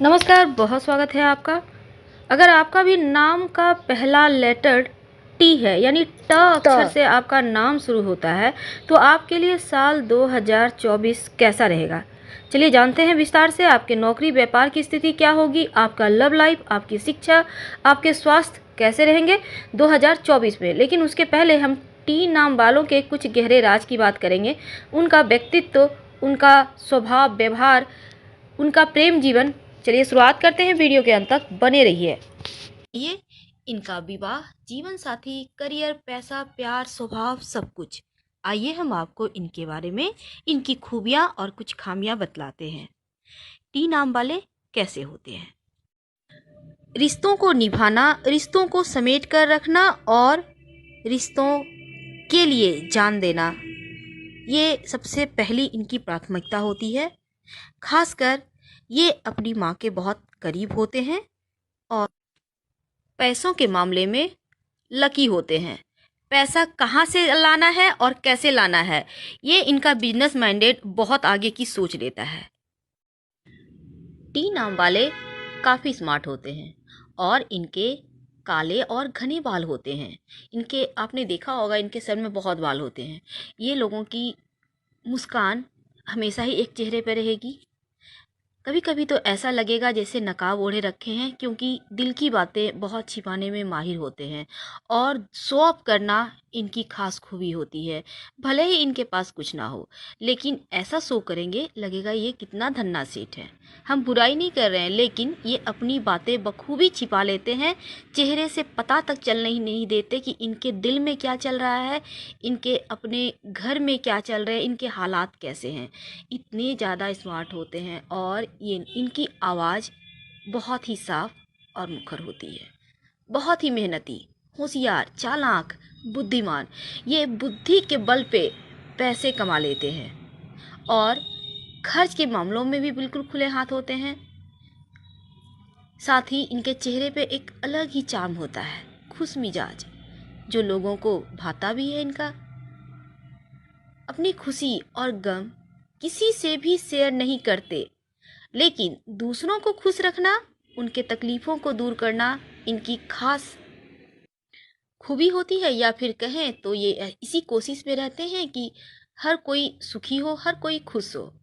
नमस्कार, बहुत स्वागत है आपका। अगर आपका भी नाम का पहला लेटर टी है, यानी ट अक्षर से आपका नाम शुरू होता है, तो आपके लिए साल 2024 कैसा रहेगा? चलिए जानते हैं विस्तार से। आपके नौकरी व्यापार की स्थिति क्या होगी, आपका लव लाइफ, आपकी शिक्षा, आपके स्वास्थ्य कैसे रहेंगे 2024 में। लेकिन उसके पहले हम टी नाम वालों के कुछ गहरे राज की बात करेंगे। उनका व्यक्तित्व, उनका स्वभाव व्यवहार, उनका प्रेम जीवन। चलिए शुरुआत करते हैं, वीडियो के अंत तक बने रहिए। ये इनका विवाह, जीवन साथी, करियर, पैसा, प्यार, स्वभाव, सब कुछ। आइए हम आपको इनके बारे में, इनकी खूबियां और कुछ खामियां बतलाते हैं। टी नाम वाले कैसे होते हैं? रिश्तों को निभाना, रिश्तों को समेट कर रखना और रिश्तों के लिए जान देना, ये सबसे पहली इनकी प्राथमिकता होती है। खासकर ये अपनी माँ के बहुत करीब होते हैं और पैसों के मामले में लकी होते हैं। पैसा कहाँ से लाना है और कैसे लाना है, ये इनका बिजनेस माइंडेड बहुत आगे की सोच लेता है। टी नाम वाले काफ़ी स्मार्ट होते हैं और इनके काले और घने बाल होते हैं। इनके आपने देखा होगा, इनके सर में बहुत बाल होते हैं। ये लोगों की मुस्कान हमेशा ही एक चेहरे पर रहेगी। कभी कभी तो ऐसा लगेगा जैसे नकाब ओढ़े रखे हैं, क्योंकि दिल की बातें बहुत छिपाने में माहिर होते हैं और शो ऑफ करना इनकी खास खूबी होती है। भले ही इनके पास कुछ ना हो, लेकिन ऐसा शो करेंगे लगेगा ये कितना धन्ना सेठ है। हम बुराई नहीं कर रहे हैं, लेकिन ये अपनी बातें बखूबी छिपा लेते हैं। चेहरे से पता तक चलने ही नहीं देते कि इनके दिल में क्या चल रहा है, इनके अपने घर में क्या चल रहा है, इनके हालात कैसे हैं। इतने ज़्यादा स्मार्ट होते हैं और ये इनकी आवाज़ बहुत ही साफ और मुखर होती है। बहुत ही मेहनती, होशियार, चालाक, बुद्धिमान। ये बुद्धि के बल पे पैसे कमा लेते हैं और खर्च के मामलों में भी बिल्कुल खुले हाथ होते हैं। साथ ही इनके चेहरे पे एक अलग ही चार्म होता है, खुश मिजाज, जो लोगों को भाता भी है। इनका अपनी खुशी और गम किसी से भी शेयर नहीं करते, लेकिन दूसरों को खुश रखना, उनके तकलीफ़ों को दूर करना इनकी खास खूबी होती है। या फिर कहें तो ये इसी कोशिश में रहते हैं कि हर कोई सुखी हो, हर कोई खुश हो,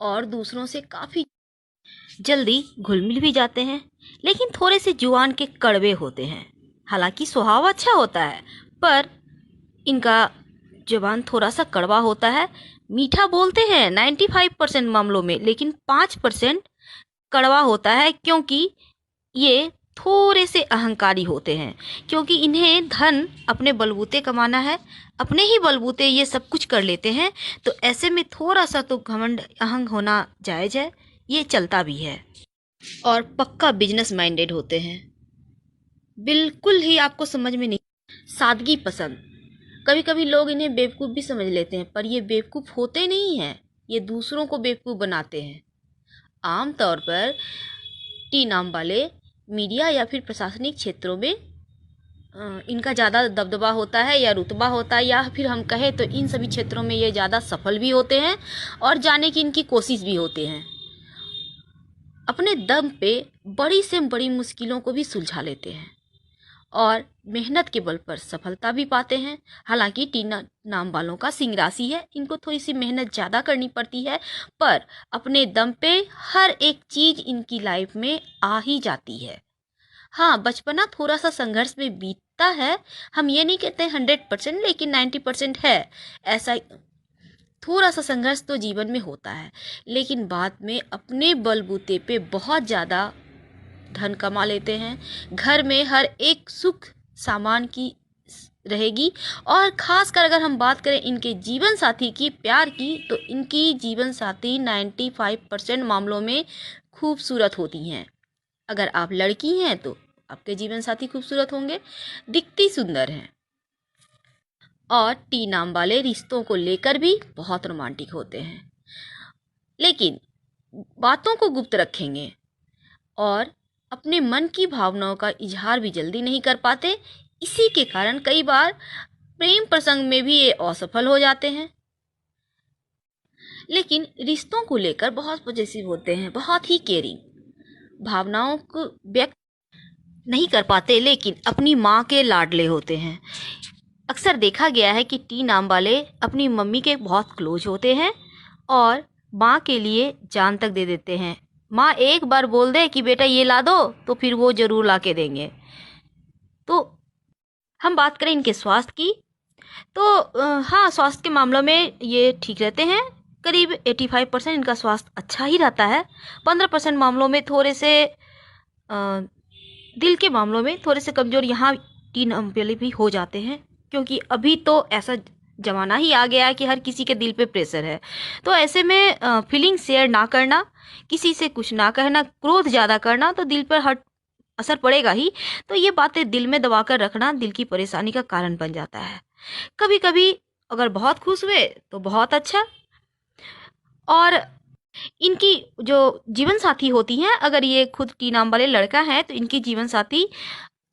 और दूसरों से काफ़ी जल्दी घुल मिल भी जाते हैं। लेकिन थोड़े से जुबान के कड़वे होते हैं। हालांकि स्वभाव अच्छा होता है, पर इनका जुबान थोड़ा सा कड़वा होता है। मीठा बोलते हैं 95% मामलों में, लेकिन 5% कड़वा होता है, क्योंकि ये थोड़े से अहंकारी होते हैं। क्योंकि इन्हें धन अपने बलबूते कमाना है, अपने ही बलबूते ये सब कुछ कर लेते हैं, तो ऐसे में थोड़ा सा तो घमंड, अहंग होना जायज़ है, ये चलता भी है। और पक्का बिजनेस माइंडेड होते हैं। बिल्कुल ही आपको समझ में नहीं, सादगी पसंद। कभी कभी लोग इन्हें बेवकूफ़ भी समझ लेते हैं, पर ये बेवकूफ़ होते नहीं हैं, ये दूसरों को बेवकूफ़ बनाते हैं। आम तौर पर टी नाम वाले मीडिया या फिर प्रशासनिक क्षेत्रों में इनका ज़्यादा दबदबा होता है या रुतबा होता है, या फिर हम कहें तो इन सभी क्षेत्रों में ये ज़्यादा सफल भी होते हैं और जाने की इनकी कोशिश भी होते हैं। अपने दम पे बड़ी से बड़ी मुश्किलों को भी सुलझा लेते हैं और मेहनत के बल पर सफलता भी पाते हैं। हालांकि टीना नाम वालों का सिंह राशि है, इनको थोड़ी सी मेहनत ज़्यादा करनी पड़ती है, पर अपने दम पे हर एक चीज़ इनकी लाइफ में आ ही जाती है। हाँ, बचपना थोड़ा सा संघर्ष में बीतता है, हम ये नहीं कहते 100%, लेकिन 90% है। ऐसा थोड़ा सा संघर्ष तो जीवन में होता है, लेकिन बाद में अपने बलबूते पे बहुत ज़्यादा धन कमा लेते हैं। घर में हर एक सुख सामान की रहेगी। और खासकर अगर हम बात करें इनके जीवन साथी की, प्यार की, तो इनकी जीवन साथी 95% मामलों में खूबसूरत होती हैं। अगर आप लड़की हैं तो आपके जीवन साथी खूबसूरत होंगे, दिखती सुंदर हैं। और टी नाम वाले रिश्तों को लेकर भी बहुत रोमांटिक होते हैं, लेकिन बातों को गुप्त रखेंगे और अपने मन की भावनाओं का इजहार भी जल्दी नहीं कर पाते। इसी के कारण कई बार प्रेम प्रसंग में भी ये असफल हो जाते हैं। लेकिन रिश्तों को लेकर बहुत पॉजिटिव होते हैं, बहुत ही केयरिंग। भावनाओं को व्यक्त नहीं कर पाते, लेकिन अपनी माँ के लाडले होते हैं। अक्सर देखा गया है कि टी नाम वाले अपनी मम्मी के बहुत क्लोज होते हैं और माँ के लिए जान तक दे देते हैं। माँ एक बार बोल दे कि बेटा ये ला दो, तो फिर वो ज़रूर ला के देंगे। तो हम बात करें इनके स्वास्थ्य की, तो हाँ, स्वास्थ्य के मामलों में ये ठीक रहते हैं। करीब 85% इनका स्वास्थ्य अच्छा ही रहता है। 15% मामलों में थोड़े से दिल के मामलों में थोड़े से कमज़ोर यहाँ टी नाम वाले भी हो जाते हैं, क्योंकि अभी तो ऐसा ज़माना ही आ गया है कि हर किसी के दिल पे प्रेशर है। तो ऐसे में फीलिंग शेयर ना करना, किसी से कुछ ना कहना, क्रोध ज़्यादा करना तो दिल पर हट असर पड़ेगा ही। तो ये बातें दिल में दबा कर रखना दिल की परेशानी का कारण बन जाता है। कभी कभी अगर बहुत खुश हुए तो बहुत अच्छा। और इनकी जो जीवन साथी होती हैं, अगर ये खुद टी नाम वाले लड़का है तो इनकी जीवन साथी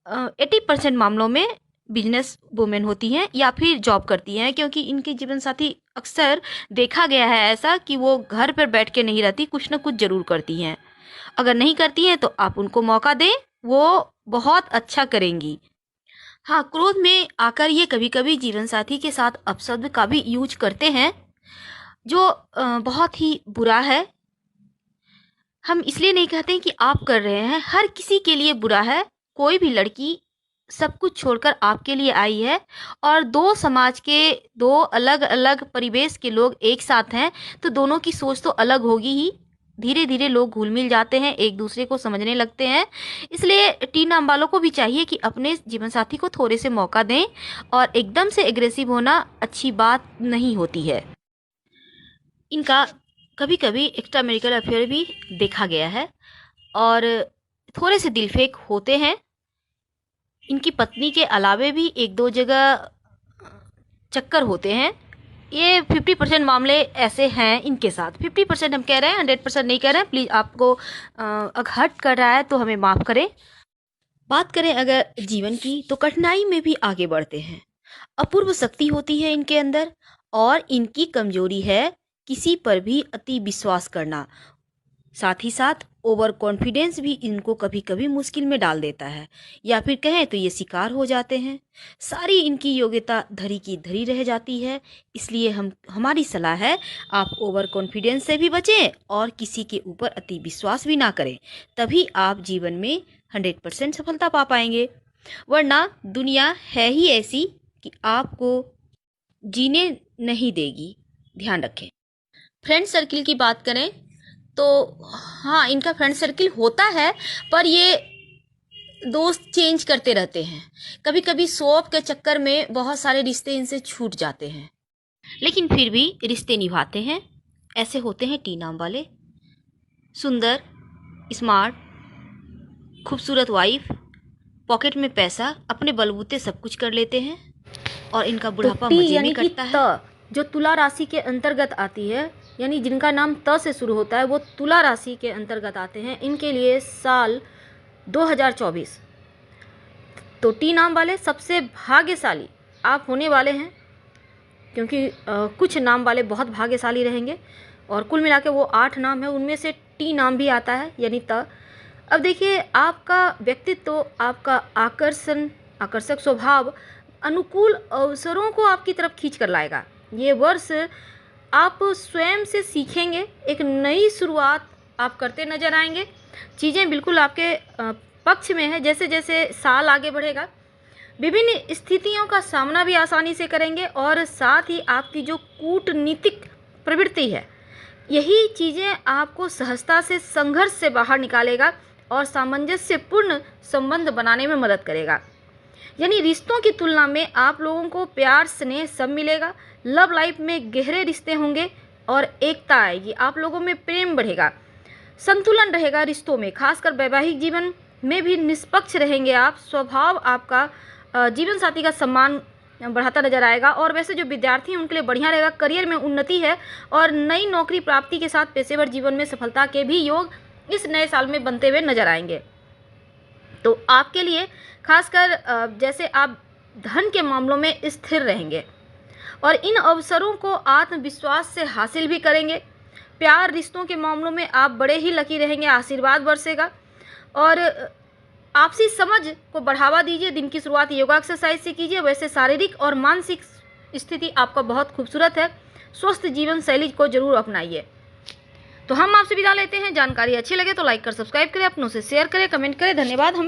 80% मामलों में बिजनेस वुमेन होती हैं या फिर जॉब करती हैं, क्योंकि इनकी जीवन साथी अक्सर देखा गया है ऐसा कि वो घर पर बैठ के नहीं रहती, कुछ ना कुछ ज़रूर करती हैं। अगर नहीं करती हैं तो आप उनको मौका दें, वो बहुत अच्छा करेंगी। हाँ, क्रोध में आकर ये कभी कभी जीवन साथी के साथ अपशब्द का भी यूज करते हैं, जो बहुत ही बुरा है। हम इसलिए नहीं कहते हैं कि आप कर रहे हैं, हर किसी के लिए बुरा है। कोई भी लड़की सब कुछ छोड़कर आपके लिए आई है और दो समाज के, दो अलग अलग परिवेश के लोग एक साथ हैं, तो दोनों की सोच तो अलग होगी ही। धीरे धीरे लोग घुल मिल जाते हैं, एक दूसरे को समझने लगते हैं। इसलिए टी नाम वालों को भी चाहिए कि अपने जीवन साथी को थोड़े से मौका दें, और एकदम से एग्रेसिव होना अच्छी बात नहीं होती है। इनका कभी कभी एक्स्ट्रा मैरिटल अफेयर भी देखा गया है और थोड़े से दिलफेक होते हैं। इनकी पत्नी के अलावे भी एक दो जगह चक्कर होते हैं। ये 50% मामले ऐसे हैं इनके साथ। 50% हम कह रहे हैं, 100% नहीं कह रहे हैं। प्लीज़ आपको अगर हर्ट कर रहा है तो हमें माफ़ करें। बात करें अगर जीवन की, तो कठिनाई में भी आगे बढ़ते हैं। अपूर्व शक्ति होती है इनके अंदर, और इनकी कमजोरी है किसी पर भी अति विश्वास करना। साथ ही साथ ओवर कॉन्फिडेंस भी इनको कभी कभी मुश्किल में डाल देता है, या फिर कहें तो ये शिकार हो जाते हैं। सारी इनकी योग्यता धरी की धरी रह जाती है। इसलिए हमारी सलाह है, आप ओवर कॉन्फिडेंस से भी बचें और किसी के ऊपर अति विश्वास भी ना करें। तभी आप जीवन में 100% सफलता पा पाएंगे। वरना दुनिया है ही ऐसी कि आपको जीने नहीं देगी। ध्यान रखें। फ्रेंड सर्किल की बात करें तो हाँ, इनका फ्रेंड सर्किल होता है, पर ये दोस्त चेंज करते रहते हैं। कभी कभी शो ऑफ के चक्कर में बहुत सारे रिश्ते इनसे छूट जाते हैं, लेकिन फिर भी रिश्ते निभाते हैं। ऐसे होते हैं टी नाम वाले। सुंदर, स्मार्ट, खूबसूरत वाइफ, पॉकेट में पैसा, अपने बलबूते सब कुछ कर लेते हैं, और इनका बुढ़ापा मजे में कटता है। जो तुला राशि के अंतर्गत आती है, यानी जिनका नाम त से शुरू होता है, वो तुला राशि के अंतर्गत आते हैं। इनके लिए साल 2024 तो टी नाम वाले सबसे भाग्यशाली आप होने वाले हैं, क्योंकि कुछ नाम वाले बहुत भाग्यशाली रहेंगे, और कुल मिला के वो 8 नाम है, उनमें से टी नाम भी आता है, यानी त। अब देखिए, आपका व्यक्तित्व, आपका आकर्षक स्वभाव अनुकूल अवसरों को आपकी तरफ खींच कर लाएगा। ये वर्ष आप स्वयं से सीखेंगे, एक नई शुरुआत आप करते नजर आएंगे। चीज़ें बिल्कुल आपके पक्ष में है। जैसे जैसे साल आगे बढ़ेगा, विभिन्न स्थितियों का सामना भी आसानी से करेंगे, और साथ ही आपकी जो कूटनीतिक प्रवृत्ति है, यही चीज़ें आपको सहजता से संघर्ष से बाहर निकालेगा और सामंजस्यपूर्ण संबंध बनाने में मदद करेगा। यानी रिश्तों की तुलना में आप लोगों को प्यार, स्नेह सब मिलेगा। लव लाइफ में गहरे रिश्ते होंगे और एकता आएगी। आप लोगों में प्रेम बढ़ेगा, संतुलन रहेगा रिश्तों में, खासकर वैवाहिक जीवन में भी निष्पक्ष रहेंगे आप। स्वभाव आपका जीवन साथी का सम्मान बढ़ाता नजर आएगा। और वैसे जो विद्यार्थी हैं उनके लिए बढ़िया रहेगा, करियर में उन्नति है, और नई नौकरी प्राप्ति के साथ पेशेवर जीवन में सफलता के भी योग इस नए साल में बनते हुए नजर आएंगे। तो आपके लिए खासकर जैसे आप धन के मामलों में स्थिर रहेंगे और इन अवसरों को आत्मविश्वास से हासिल भी करेंगे। प्यार रिश्तों के मामलों में आप बड़े ही लकी रहेंगे, आशीर्वाद बरसेगा। और आपसी समझ को बढ़ावा दीजिए। दिन की शुरुआत योगा एक्सरसाइज से कीजिए। वैसे शारीरिक और मानसिक स्थिति आपका बहुत खूबसूरत है। स्वस्थ जीवन शैली को जरूर अपनाइए। तो हम आपसे विदा लेते हैं। जानकारी अच्छी लगे तो लाइक कर सब्सक्राइब करें, अपनों से शेयर करें, कमेंट करें। धन्यवाद। हम